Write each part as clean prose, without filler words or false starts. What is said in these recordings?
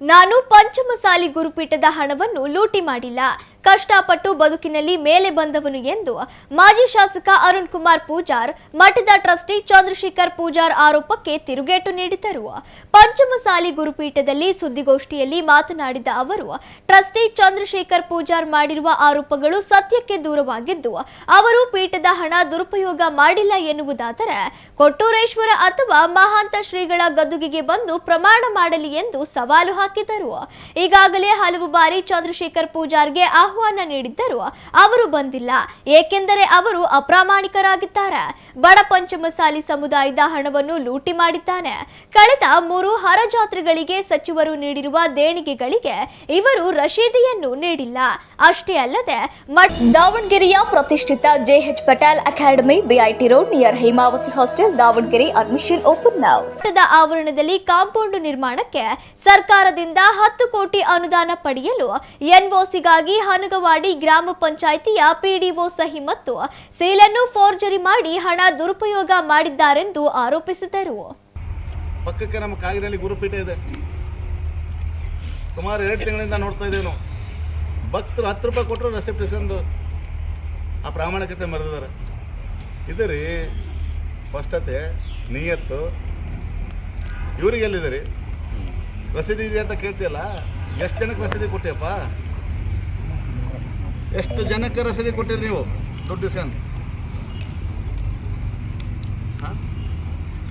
ನಾನು ಪಂಚಮಸಾಲಿ ಗುರುಪೀಠದ ಹಣವನ್ನು ಲೂಟಿ ಮಾಡಿಲ್ಲ, ಕಷ್ಟಪಟ್ಟು ಬದುಕಿನಲ್ಲಿ ಮೇಲೆ ಬಂದವನು ಎಂದು ಮಾಜಿ ಶಾಸಕ ಅರುಣ್ ಕುಮಾರ್ ಪೂಜಾರ್ ಮಠದ ಟ್ರಸ್ಟಿ ಚಂದ್ರಶೇಖರ್ ಪೂಜಾರ್ ಆರೋಪಕ್ಕೆ ತಿರುಗೇಟು ನೀಡಿದರು. ಪಂಚಮಸಾಲಿ ಗುರುಪೀಠದಲ್ಲಿ ಸುದ್ದಿಗೋಷ್ಠಿಯಲ್ಲಿ ಮಾತನಾಡಿದ ಅವರು, ಟ್ರಸ್ಟಿ ಚಂದ್ರಶೇಖರ್ ಪೂಜಾರ್ ಮಾಡಿರುವ ಆರೋಪಗಳು ಸತ್ಯಕ್ಕೆ ದೂರವಾಗಿದ್ದು, ಅವರು ಪೀಠದ ಹಣ ದುರುಪಯೋಗ ಮಾಡಿಲ್ಲ ಎನ್ನುವುದಾದರೆ ಕೊಟ್ಟೂರೇಶ್ವರ ಅಥವಾ ಮಹಾಂತ ಶ್ರೀಗಳ ಗದ್ದುಗೆಗೆ ಬಂದು ಪ್ರಮಾಣ ಮಾಡಲಿ ಎಂದು ಸವಾಲು ಹಾಕಿದರು. ಈಗಾಗಲೇ ಹಲವು ಬಾರಿ ಚಂದ್ರಶೇಖರ್ ಪೂಜಾರ್ಗೆ ಆಹ್ವಾನ ನೀಡಿದ್ದರು, ಅವರು ಬಂದಿಲ್ಲ, ಏಕೆಂದರೆ ಅವರು ಅಪ್ರಾಮಾಣಿಕರಾಗಿದ್ದಾರೆ. ಬಡ ಪಂಚಮಸಾಲಿ ಸಮುದಾಯದ ಹಣವನ್ನು ಲೂಟಿ ಮಾಡಿದ್ದಾನೆ. ಕಳೆದ 3 ಹರಜಾತ್ರೆಗಳಿಗೆ ಸಚಿವರು ನೀಡಿರುವ ದೇಣಿಗೆಗಳಿಗೆ ಇವರು ರಶೀದಿಯನ್ನು ನೀಡಿಲ್ಲ. ಅಷ್ಟೇ ಅಲ್ಲದೆ ದಾವಣಗೆರೆಯ ಪ್ರತಿಷ್ಠಿತ J H Patel academy, BIT road near Hemavathi hostel, Davangere admission open now. ಮಠದ ಆವರಣದಲ್ಲಿ ಕಾಂಪೌಂಡ್ ನಿರ್ಮಾಣಕ್ಕೆ ಸರ್ಕಾರದಿಂದ 10 ಕೋಟಿ ಅನುದಾನ ಪಡೆಯಲು ಎನ್ಒಸಿಗಾಗಿ ಹನಗವಾಡಿ ಗ್ರಾಮ ಪಂಚಾಯಿತಿಯ ಪಿಡಿಒ ಸಹಿ ಮತ್ತು ಸೀಲನ್ನು ಫೋರ್ಜರಿ ಮಾಡಿ ಹಣ ದುರುಪಯೋಗ ಮಾಡಿದ್ದಾರೆಂದು ಆರೋಪಿಸಿದರು. ಪಕ್ಕಕ್ಕೆ ನಮ್ಮ ಕಾಗಿನಲ್ಲಿ ಗುರುಪೀಠ ಇದೆ. ಸುಮಾರು 2 ತಿಂಗಳಿಂದ ನೋಡ್ತಾ ಇದ್ದೇವೆ ನಾವು. ಭಕ್ತರು 10 ರೂಪಾಯಿ ಕೊಟ್ಟರು ರೆಸಿಪ್ಟ್ ಇಸ್ಕೊಂಡು ಆ ಪ್ರಾಮಾಣಿಕತೆ ಮರೆದಿದ್ದಾರೆ. ಇದು ರೀ ಸ್ಪಷ್ಟತೆ, ನಿಯತ್ತು. ಇವ್ರಿಗೆ ಎಲ್ಲಿದೆ ರೀ ರಸೀದಿ ಇದೆ ಅಂತ ಕೇಳ್ತೀಯಲ್ಲ? ಎಷ್ಟು ಜನಕ್ಕೆ ರಸೀದಿ ಕೊಟ್ಟಿಯಪ್ಪ? ಎಷ್ಟು ಜನಕ್ಕೆ ರಸೀದಿ ಕೊಟ್ಟಿರಿ ನೀವು ದುಡ್ಡು ಇಸ್ಕೊಂಡು? ಹಾಂ,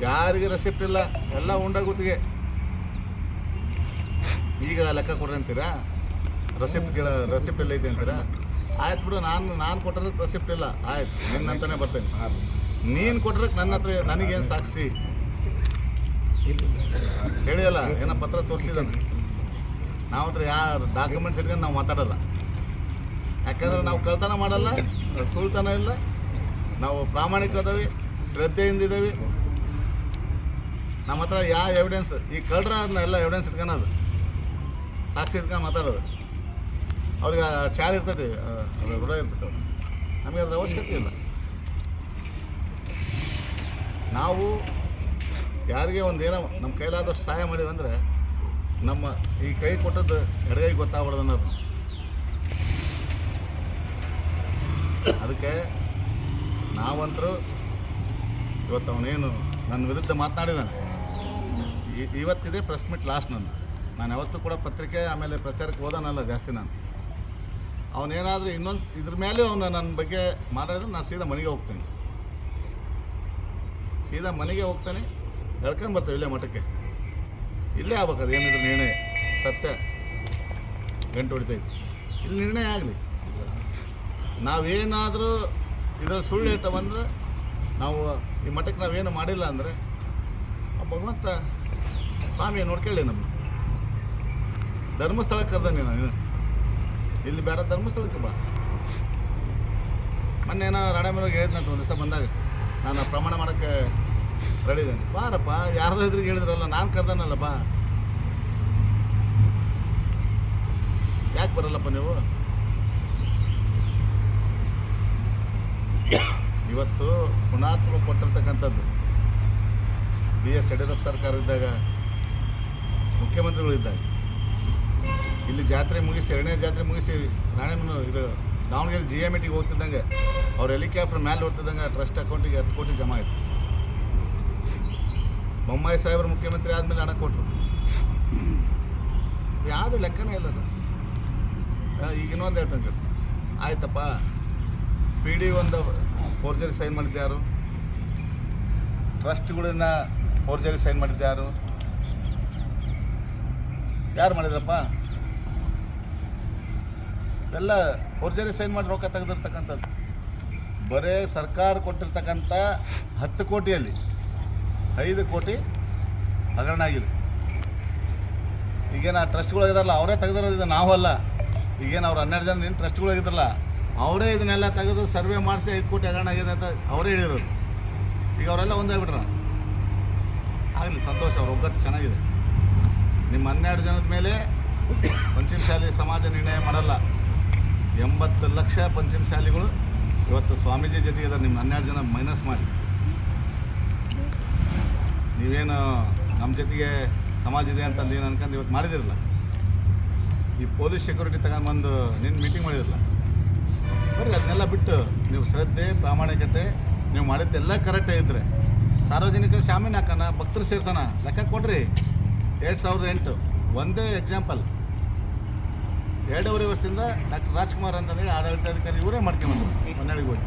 ಯಾರಿಗೆ ರೆಸಿಪ್ಟ್ ಇಲ್ಲ, ಎಲ್ಲ ಉಂಡ ಗುತ್ತಿಗೆ. ಈಗ ಲೆಕ್ಕ ಕೊಡ್ರಿ ಅಂತೀರಾ? ರೆಸಿಪ್ಟ್ ಎಲ್ಲ ಐತೆ ಅಂತೀರಾ? ಆಯ್ತು ಬಿಡು, ನಾನು ಕೊಟ್ಟಿರೋದಕ್ಕೆ ರೆಸಿಪ್ಟ್ ಇಲ್ಲ, ಆಯ್ತು ನಿನ್ನಂತಾನೆ ಬರ್ತೇನೆ. ನೀನು ಕೊಟ್ಟಿರೋಕ್ಕೆ ನನ್ನ ಹತ್ರ ನನಗೇನು ಸಾಕ್ಷಿ ಹೇಳಿಯಲ್ಲ? ಏನೋ ಪತ್ರ ತೋರಿಸಿದಂತೆ ನಾವು ಹತ್ರ ಯಾರು ಡಾಕ್ಯುಮೆಂಟ್ಸ್ ಇಟ್ಕೊಂಡು ನಾವು ಮಾತಾಡೋಲ್ಲ. ಯಾಕಂದ್ರೆ ನಾವು ಕಳ್ತನ ಮಾಡಲ್ಲ, ಸುಳ್ತನ ಇಲ್ಲ, ನಾವು ಪ್ರಾಮಾಣಿಕ ಅದಾವೆ, ಶ್ರದ್ಧೆಯಿಂದ ಇದ್ದಾವೆ. ನಮ್ಮ ಹತ್ರ ಯಾವ ಎವಿಡೆನ್ಸ್, ಈ ಕಳ್ರ ಅದನ್ನ ಎಲ್ಲ ಎವಿಡೆನ್ಸ್ ಇಟ್ಕೊಳೋದು, ಸಾಕ್ಷಿ ಇಟ್ಕೊಂಡು ಮಾತಾಡೋದು. ಅವ್ರಿಗೆ ಚಾಲ್ ಇರ್ತೈತಿ, ಅದು ಋಣ ಇರ್ತೈತೆ. ನಮಗೆ ಅದ್ರ ಅವಶ್ಯಕತೆ ಇಲ್ಲ. ನಾವು ಯಾರಿಗೆ ಒಂದೇನೋ ನಮ್ಮ ಕೈಲಾದಷ್ಟು ಸಹಾಯ ಮಾಡಿವಿ ಅಂದರೆ ನಮ್ಮ ಈ ಕೈ ಕೊಟ್ಟದ್ದು ಎಡಗೈ ಗೊತ್ತಾಗ್ಬಾರ್ದು ಅನ್ನೋದು. ಅದಕ್ಕೆ ನಾವಂತರೂ ಇವತ್ತು ಅವನೇನು ನನ್ನ ವಿರುದ್ಧ ಮಾತನಾಡಿದಾನೆ, ಇವತ್ತಿದೆ ಪ್ರೆಸ್ ಮೀಟ್ ಲಾಸ್ಟ್. ನಾನು ಯಾವತ್ತೂ ಕೂಡ ಪತ್ರಿಕೆ ಆಮೇಲೆ ಪ್ರಚಾರಕ್ಕೆ ಹೋದಾನಲ್ಲ ಜಾಸ್ತಿ. ನಾನು ಅವನೇನಾದರೂ ಇನ್ನೊಂದು ಇದ್ರ ಮೇಲೆ ಅವನು ನನ್ನ ಬಗ್ಗೆ ಮಾತಾಡಿದ್ರೆ ನಾನು ಸೀದಾ ಮನೆಗೆ ಹೋಗ್ತೇನೆ. ಹೇಳ್ಕೊಂಬರ್ತೇವೆ ಇಲ್ಲೇ ಮಠಕ್ಕೆ. ಇಲ್ಲೇ ಆಗ್ಬೇಕದು. ಏನಿದ್ರು ನಿರ್ಣಯ ಸತ್ಯ ಗಂಟು ಹೊಡಿತೈತಿ. ಇಲ್ಲಿ ನಿರ್ಣಯ ಆಗಲಿ. ನಾವೇನಾದರೂ ಇದರಲ್ಲಿ ಸುಳ್ಳು ಹೇಳ್ತಾ ಬಂದರೆ, ನಾವು ಈ ಮಠಕ್ಕೆ ನಾವೇನು ಮಾಡಿಲ್ಲ ಅಂದರೆ ಭಗವಂತ ಸ್ವಾಮಿ ನೋಡ್ಕೊಳ್ಳಿ. ನಮ್ಮ ಧರ್ಮಸ್ಥಳಕ್ಕೆ ಕರ್ದಾನೆ. ನಾನು ಇಲ್ಲಿ ಬೇಡ, ಧರ್ಮಸ್ಥಳಕ್ಕೆ ಬಾ. ಮೊನ್ನೆ ಏನೋ ರಾಣೆಮನೆಗೆ ಹೇಳಿದ್ನಂತ ಒಂದು ದಿವಸ ಬಂದಾಗ, ನಾನು ಪ್ರಮಾಣ ಮಾಡೋಕ್ಕೆ ರೆಡಿ ಇದ್ದೇನೆ. ಬಾರಪ್ಪ, ಯಾರ್ದೋ ಇದ್ರಿಗೆ ಹೇಳಿದ್ರಲ್ಲ, ನಾನು ಕರ್ದಾನಲ್ಲ, ಬಾ. ಯಾಕೆ ಬರಲ್ಲಪ್ಪ ನೀವು? ಇವತ್ತು ಪುಣಾತ್ಮ ಕೊಟ್ಟಿರ್ತಕ್ಕಂಥದ್ದು BS ಯಡಿಯೂರಪ್ಪ ಸರ್ಕಾರ ಇದ್ದಾಗ, ಮುಖ್ಯಮಂತ್ರಿಗಳಿದ್ದಾಗ, ಇಲ್ಲಿ ಜಾತ್ರೆ ಮುಗಿಸಿ 2ನೇ ಜಾತ್ರೆ ಮುಗಿಸಿ ರಾಣೆಮನ ಇದು ದಾವಣಗೆರೆ GMEಟಿಗೆ ಹೋಗ್ತಿದ್ದಂಗೆ ಅವ್ರು ಹೆಲಿಕಾಪ್ಟರ್ ಮೇಲೆ ಹೋಗ್ತಿದ್ದಂಗೆ ಟ್ರಸ್ಟ್ ಅಕೌಂಟಿಗೆ 10 ಕೋಟಿ ಜಮಾ ಆಯಿತು. ಬೊಮ್ಮಾಯಿ ಸಾಹೇಬರು ಮುಖ್ಯಮಂತ್ರಿ ಆದಮೇಲೆ ಹಣ ಕೊಟ್ಟರು. ಯಾವುದು ಲೆಕ್ಕನೇ ಇಲ್ಲ ಸರ್. ಈಗ ಇನ್ನೊಂದು ಹೇಳ್ತಂಗೆ, ಆಯ್ತಪ್ಪ, PD ಒಂದು ಫೋರ್ಜರಿ ಸೈನ್ ಮಾಡಿದ್ದು ಯಾರು? ಟ್ರಸ್ಟ್ಗಳನ್ನ ಫೋರ್ಜರಿ ಸೈನ್ ಮಾಡಿದ್ದು ಯಾರು? ಯಾರು ಮಾಡಿದ್ರಪ್ಪ? ಎಲ್ಲ ಫೋರ್ಜರಿ ಸೈನ್ ಮಾಡಿ ರೊಕ್ಕ ತೆಗೆದಿರ್ತಕ್ಕಂಥದ್ದು. ಬರೀ ಸರ್ಕಾರ ಕೊಟ್ಟಿರ್ತಕ್ಕಂಥ 10 ಕೋಟಿಯಲ್ಲಿ 5 ಕೋಟಿ ಹಗರಣ ಆಗಿದೆ. ಈಗೇನು ಆ ಟ್ರಸ್ಟ್ಗಳಿದಾರಲ್ಲ, ಅವರೇ ತೆಗೆದಿರೋದು, ನಾವಲ್ಲ. ಈಗೇನು ಅವ್ರು 12 ಜನ ಏನು ಟ್ರಸ್ಟ್ಗಳಿದ್ರಲ್ಲ, ಅವರೇ ಇದನ್ನೆಲ್ಲ ತೆಗೆದು ಸರ್ವೆ ಮಾಡಿಸಿ 5 ಕೋಟಿ ಹಗರಣ ಆಗಿದೆ ಅಂತ ಅವರೇ ಹೇಳಿರೋದು. ಈಗ ಅವರೆಲ್ಲ ಒಂದಾಗ್ಬಿಟ್ರ. ಆಗಲಿ, ಸಂತೋಷ, ಅವ್ರ ಒಗ್ಗಟ್ಟು ಚೆನ್ನಾಗಿದೆ. ನಿಮ್ಮ 12 ಜನದ ಮೇಲೆ ಪಂಚಮಸಾಲಿ ಸಮಾಜ ನಿರ್ಣಯ ಮಾಡಲ್ಲ. 80 ಲಕ್ಷ ಪಂಚಮಸಾಲಿಗಳು ಇವತ್ತು ಸ್ವಾಮೀಜಿ ಜೊತೆಗೆ ಇದ್ದಾರೆ. ನಿಮ್ಮ 12 ಜನ ಮೈನಸ್ ಮಾಡಿ ನೀವೇನು ನಮ್ಮ ಜೊತೆಗೆ ಸಮಾಜ ಇದೆ ಅಂತಂದು ಏನು ಅನ್ಕೊಂಡು ಇವತ್ತು ಮಾಡಿದಿರಲ್ಲ. ಈ ಪೊಲೀಸ್ ಸೆಕ್ಯೂರಿಟಿ ತಗೊಂಡ್ಬಂದು ನಿನ್ನ ಮೀಟಿಂಗ್ ಮಾಡಿರಲ್ಲ, ಬರ್ರಿ ಅದನ್ನೆಲ್ಲ ಬಿಟ್ಟು ನೀವು ಶ್ರದ್ಧೆ ಪ್ರಾಮಾಣಿಕತೆ ನೀವು ಮಾಡಿದ್ದೆಲ್ಲ ಕರೆಕ್ಟಾಗಿ ಇದ್ದರೆ ಸಾರ್ವಜನಿಕರು ಶಾಮೀನು ಹಾಕೋಣ, ಭಕ್ತರು ಸೇರ್ಸೋಣ. ಲೆಕ್ಕ ಕೊಡ್ರಿ. 2008 ಒಂದೇ ಎಕ್ಸಾಂಪಲ್, 2.5 ವರ್ಷದಿಂದ ಡಾಕ್ಟರ್ ರಾಜ್ಕುಮಾರ್ ಅಂತಂದೇಳಿ ಆಡಳಿತಾಧಿಕಾರಿ ಇವರೇ ಮಾಡ್ಕೊಂಬಂದರು ಹೊನ್ನಾಳಿಗೆ ಹೋಗಿ.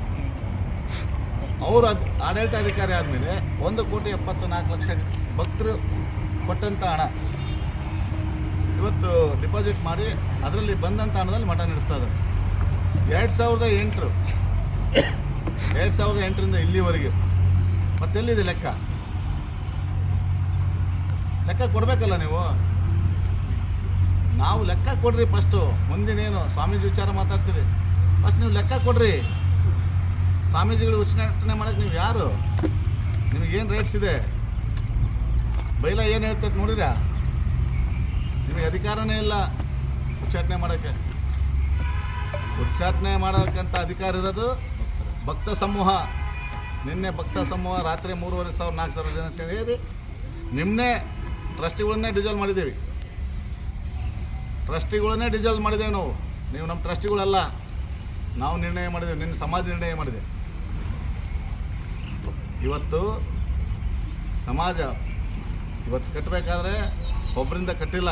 ಅವರು ಅದು ಆಡಳಿತಾಧಿಕಾರಿ ಆದಮೇಲೆ 1,74,00,000 ಭಕ್ತರು ಕೊಟ್ಟಂಥ ಹಣ ಇವತ್ತು ಡಿಪಾಸಿಟ್ ಮಾಡಿ ಅದರಲ್ಲಿ ಬಂದಂಥ ಹಣದಲ್ಲಿ ಮಠ ನಡೆಸ್ತಾ ಇದ್ದಾರೆ. 2008ರಿಂದ ಇಲ್ಲಿವರೆಗೆ ಮತ್ತೆಲ್ಲಿದೆ ಲೆಕ್ಕ? ಲೆಕ್ಕ ಕೊಡಬೇಕಲ್ಲ ನೀವು. ನಾವು ಲೆಕ್ಕ ಕೊಡ್ರಿ ಫಸ್ಟು. ಮುಂದಿನೇನು ಸ್ವಾಮೀಜಿ ವಿಚಾರ ಮಾತಾಡ್ತೀರಿ, ಫಸ್ಟ್ ನೀವು ಲೆಕ್ಕ ಕೊಡ್ರಿ. ಸ್ವಾಮೀಜಿಗಳು ಉಚ್ಚಾಟನೆ ಮಾಡೋಕ್ಕೆ ನೀವು ಯಾರು? ನಿಮಗೇನು ರೈಟ್ಸ್ ಇದೆ? ಬೈಲ ಏನು ಹೇಳ್ತೈತೆ ನೋಡಿರಾ? ನಿಮಗೆ ಅಧಿಕಾರನೇ ಇಲ್ಲ ಉಚ್ಚಾಟನೆ ಮಾಡೋಕ್ಕೆ. ಉಚ್ಚಾಟನೆ ಮಾಡೋಕ್ಕಂತ ಅಧಿಕಾರ ಇರೋದು ಭಕ್ತ ಸಮೂಹ. ನಿನ್ನೆ ಭಕ್ತ ಸಮೂಹ ರಾತ್ರಿ 3,500-4,000 ಜನ ಸೇರಿ ನಿಮ್ಮನ್ನೇ ಟ್ರಸ್ಟಿಗಳನ್ನೇ ಡಿಸಲ್ವ್ ಮಾಡಿದ್ದೀವಿ. ಟ್ರಸ್ಟಿಗಳನ್ನೇ ಡಿಸಲ್ವ್ ಮಾಡಿದ್ದೇವೆ ನಾವು. ನೀವು ನಮ್ಮ ಟ್ರಸ್ಟಿಗಳಲ್ಲ, ನಾವು ನಿರ್ಣಯ ಮಾಡಿದ್ದೇವೆ, ನಿನ್ನ ಸಮಾಜ ನಿರ್ಣಯ ಮಾಡಿದೆ. ಇವತ್ತು ಸಮಾಜ ಇವತ್ತು ಕಟ್ಟಬೇಕಾದ್ರೆ ಒಬ್ಬರಿಂದ ಕಟ್ಟಿಲ್ಲ,